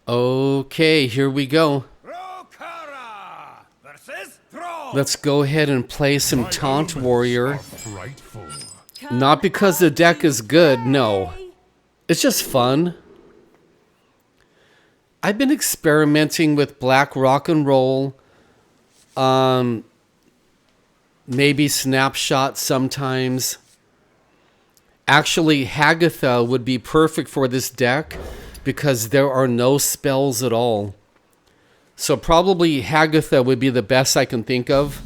Okay, here we go. Let's go ahead and play some Taunt Warrior. Not because the deck is good, no. It's just fun. I've been experimenting with Black Rock and Roll. Maybe Snapshot sometimes. Actually, Hagatha would be perfect for this deck because there are no spells at all. So probably Hagatha would be the best I can think of.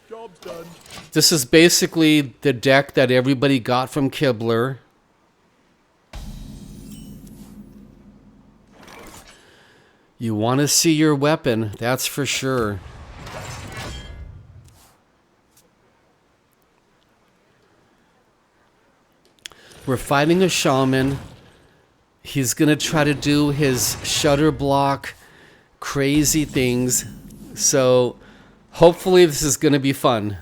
Job's done. This is basically the deck that everybody got from Kibler. You want to see your weapon, that's for sure. We're fighting a Shaman. He's going to try to do his shutter block crazy things. So hopefully this is going to be fun.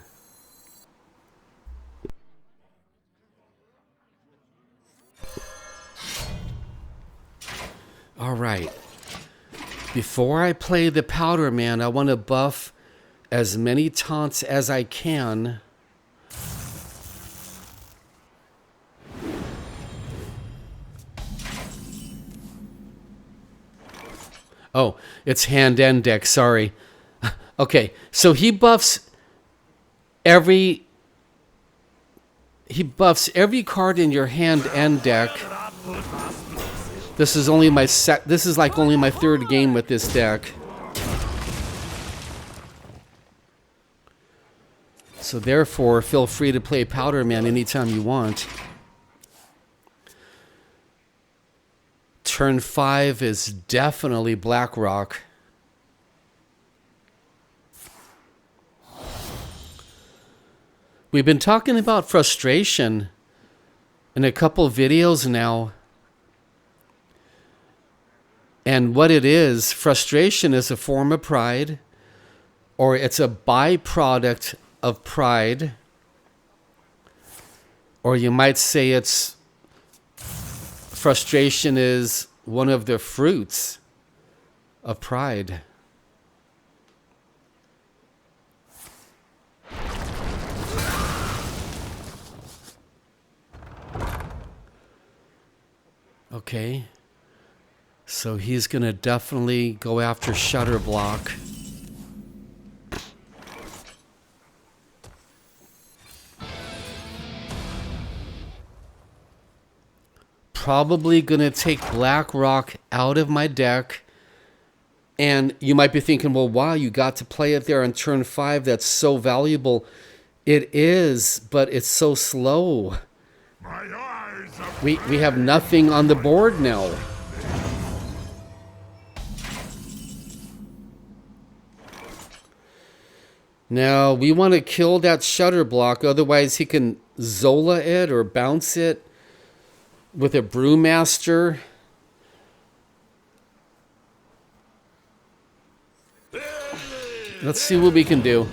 All right. Before I play the Powder Man, I want to buff as many taunts as I can. Oh, it's hand and deck, sorry. Okay, so he buffs every card in your hand and deck. This is only my this is like only my third game with this deck. So therefore, feel free to play Powder Man anytime you want. Turn 5 is definitely Black Rock. We've been talking about frustration in a couple videos now. And what it is, frustration is a form of pride, or it's a byproduct of pride, or you might say it's frustration is one of the fruits of pride. Okay. So he's going to definitely go after Shutter Block. Probably going to take Black Rock out of my deck. And you might be thinking, well, wow, you got to play it there on turn 5. That's so valuable. It is, but it's so slow. We have nothing on the board now. Now, we want to kill that Shutter Block, otherwise he can Zola it or bounce it with a Brewmaster. Let's see what we can do.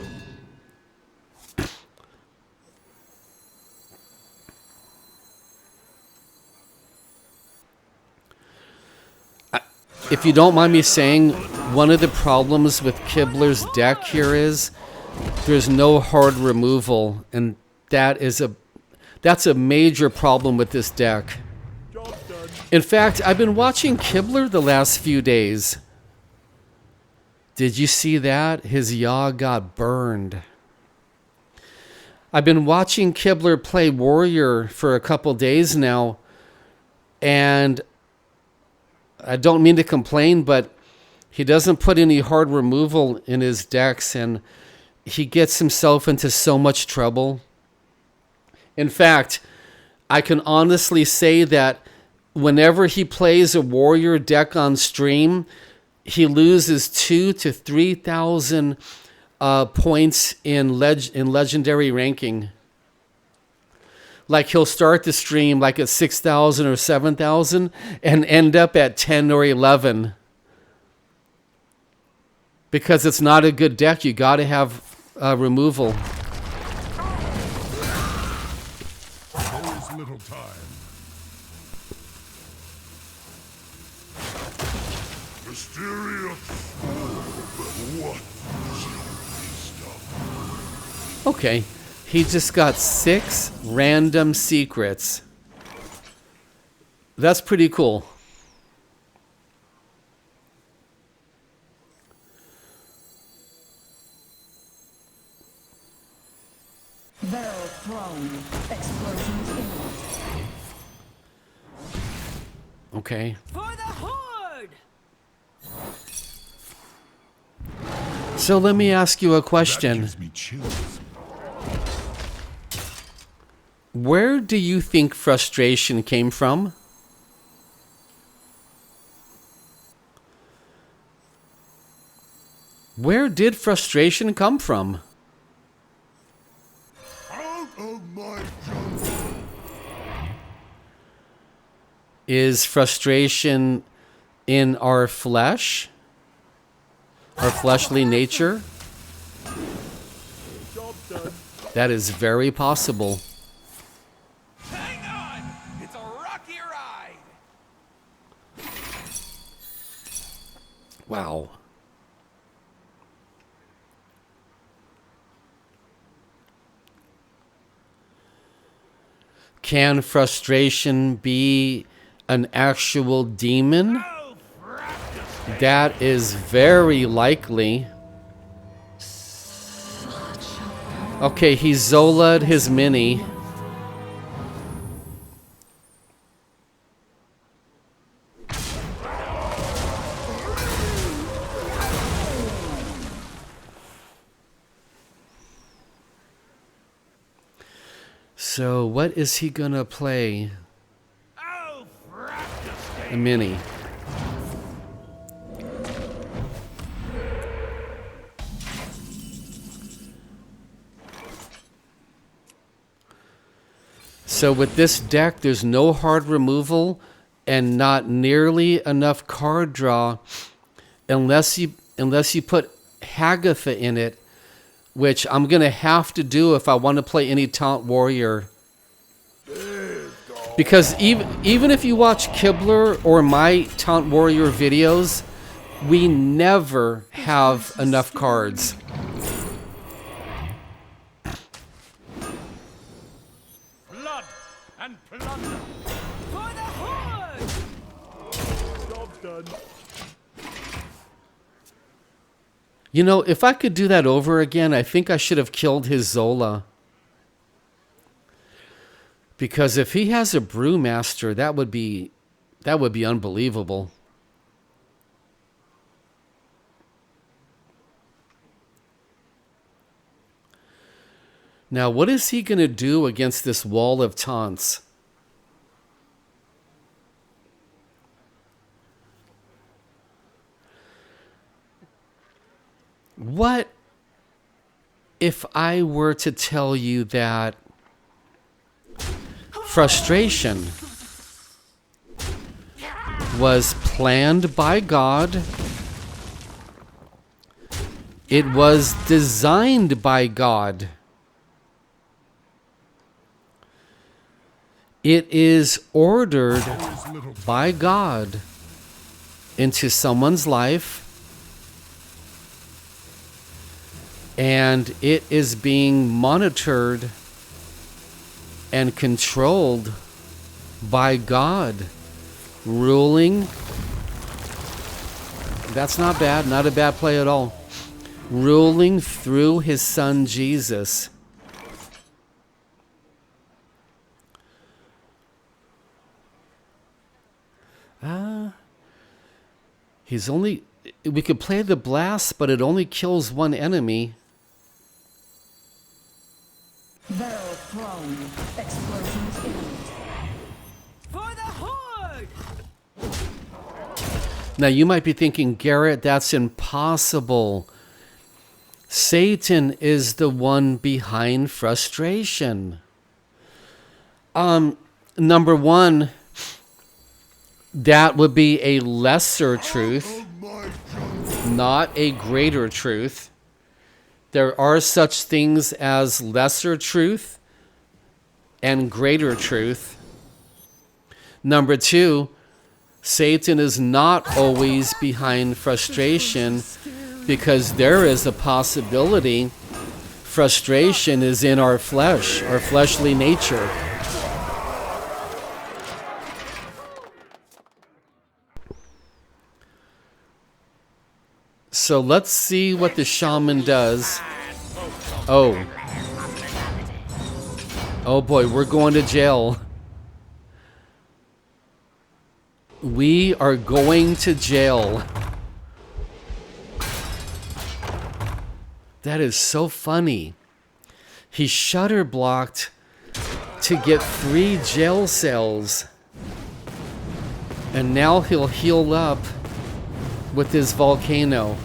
If you don't mind me saying, one of the problems with Kibler's deck here is there's no hard removal, and that's a major problem with this deck. In fact, I've been watching Kibler the last few days. Did you see that? His yaw got burned. I've been watching Kibler play Warrior for a couple days now, and I don't mean to complain, but he doesn't put any hard removal in his decks, and he gets himself into so much trouble. In fact, I can honestly say that whenever he plays a Warrior deck on stream, he loses 2,000 to 3,000 points in legendary ranking. Like he'll start the stream like at 6,000 or 7,000 and end up at 10 or 11. Because it's not a good deck. You got to have removal. There is little time. Mysteria. What is your wisdom? Okay. He just got 6 random secrets. That's pretty cool. Barrel thrown. Explosions imminent. Okay. For the Horde! So let me ask you a That question. gives me chills. Where do you think frustration came from? Where did frustration come from? Out of my jungle. Is frustration in our flesh? Our fleshly nature? Job done. That is very possible. Hang on! It's a rocky ride! Wow. Can frustration be an actual demon? Oh, practice! That is very likely. Okay, he Zola'd his mini. So what is he gonna play? Oh, practice! A mini. So with this deck, there's no hard removal and not nearly enough card draw unless you put Hagatha in it, which I'm gonna have to do if I want to play any Taunt Warrior. Because even if you watch Kibler or my Taunt Warrior videos, we never have enough cards. Blood and plunder! For the Horde! Job done. You know, if I could do that over again, I think I should have killed his Zola. Because if he has a Brewmaster, that would be unbelievable. Now, what is he going to do against this wall of taunts? What if I were to tell you that frustration was planned by God? It was designed by God. It is ordered by God into someone's life, and it is being monitored and controlled by God, ruling. That's not bad, not a bad play at all. Ruling through his son Jesus. We could play the blast, but it only kills one enemy. Barrel thrown. Explosions imminent. For the Horde! Now you might be thinking, Garrett, that's impossible. Satan is the one behind frustration. Number one, that would be a lesser truth, not a greater truth. There are such things as lesser truth and greater truth. Number two, Satan is not always behind frustration, because there is a possibility frustration is in our flesh, our fleshly nature. So let's see what the shaman does. Oh. Oh boy, we're going to jail. We are going to jail. That is so funny. He shutter blocked to get 3 jail cells. And now he'll heal up with his volcano.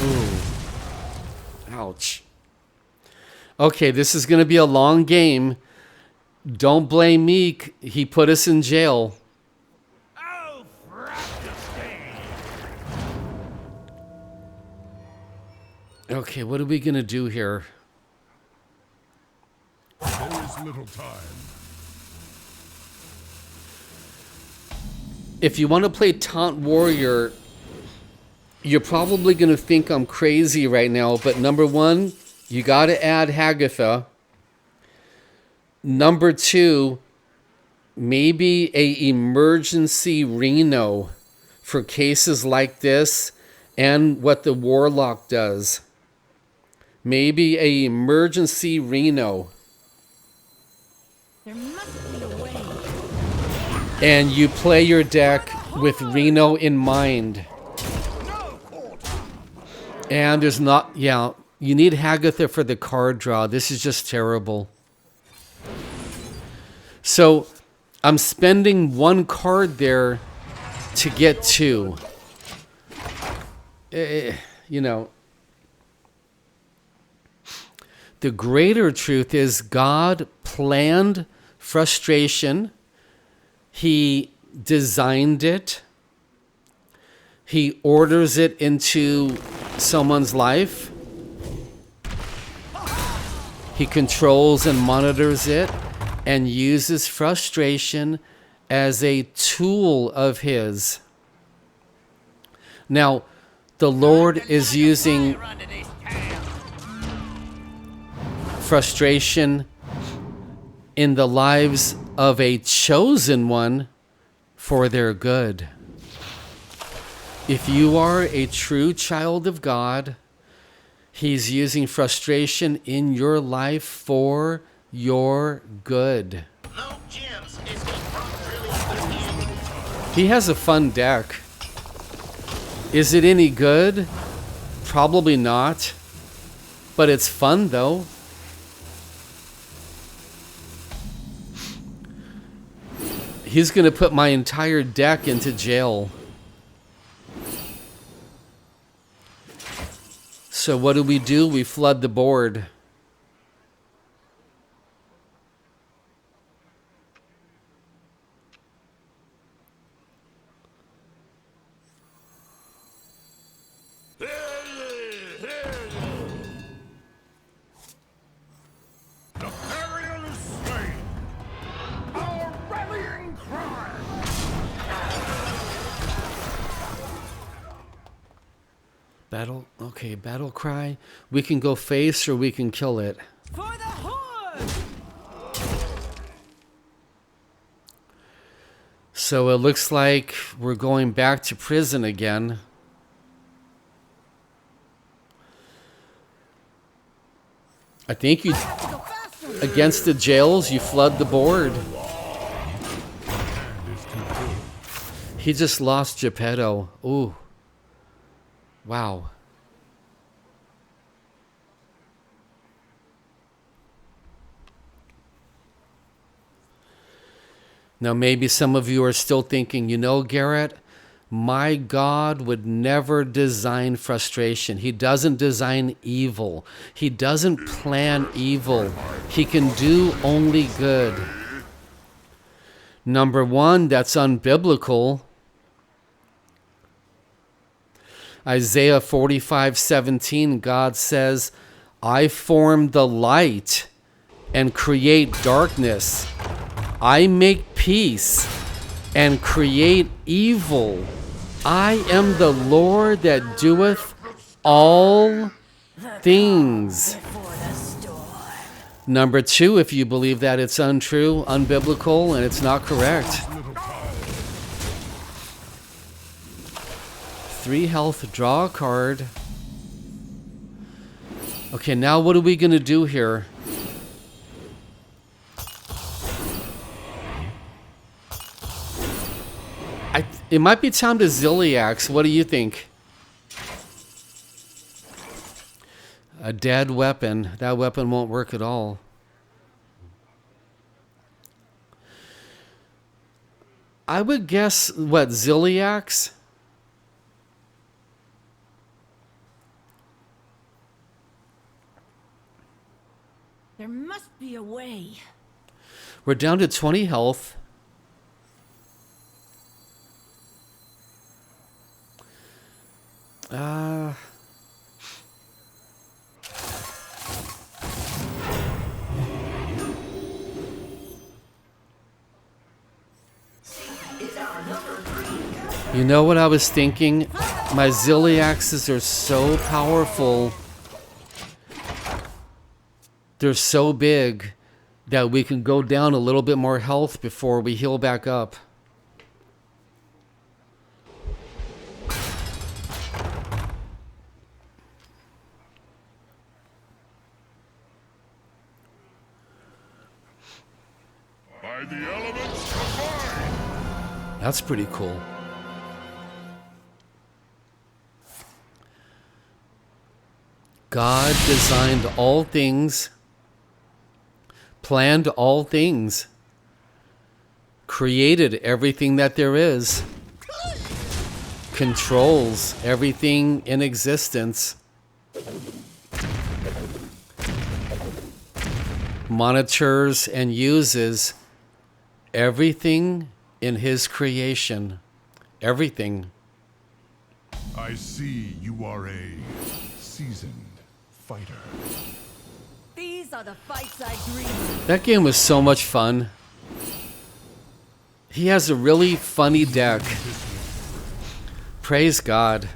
Ooh. Ouch. Okay, this is going to be a long game. Don't blame me. He put us in jail. Oh, Okay, what are we going to do here? There is little time. If you want to play Taunt Warrior, you're probably going to think I'm crazy right now, but number 1, you got to add Hagatha. Number 2, maybe a emergency Reno for cases like this and what the Warlock does. Maybe a emergency Reno. There must be a way. And you play your deck with Reno in mind. And there's not, yeah, you need Hagatha for the card draw. This is just terrible. So I'm spending 1 card there to get 2. You know, the greater truth is God planned frustration. He designed it. He orders it into someone's life. He controls and monitors it and uses frustration as a tool of his. Now, the Lord is using frustration in the lives of a chosen one for their good. If you are a true child of God, He's using frustration in your life for your good. He has a fun deck. Is it any good? Probably not. But it's fun though. He's going to put my entire deck into jail. So what do? We flood the board. Battle cry. We can go face or we can kill it. For the horde! So it looks like we're going back to prison again. I think you, against the jails, you flood the board. He just lost Geppetto. Ooh. Wow. Now maybe some of you are still thinking, you know, Garrett, my God would never design frustration. He doesn't design evil. He doesn't plan evil. He can do only good. Number 1, that's unbiblical. Isaiah 45:17, God says, I form the light and create darkness. I make peace and create evil. I am the Lord that doeth all things. Before the storm. Number 2, if you believe that it's untrue, unbiblical, and it's not correct. 3 health, draw a card. Okay, now what are we going to do here? It might be time to Zilliax. What do you think? A dead weapon. That weapon won't work at all. I would guess, what, Zilliax? There must be a way. We're down to 20 health. You know what I was thinking? My Zilliaxes are so powerful. They're so big that we can go down a little bit more health before we heal back up. By the elements combined. That's pretty cool. God designed all things, planned all things, created everything that there is, controls everything in existence, monitors and uses everything in his creation. Everything. I see you are a seasoned fighter. These are the fights I dream of. That game was so much fun. He has a really funny deck. Praise God.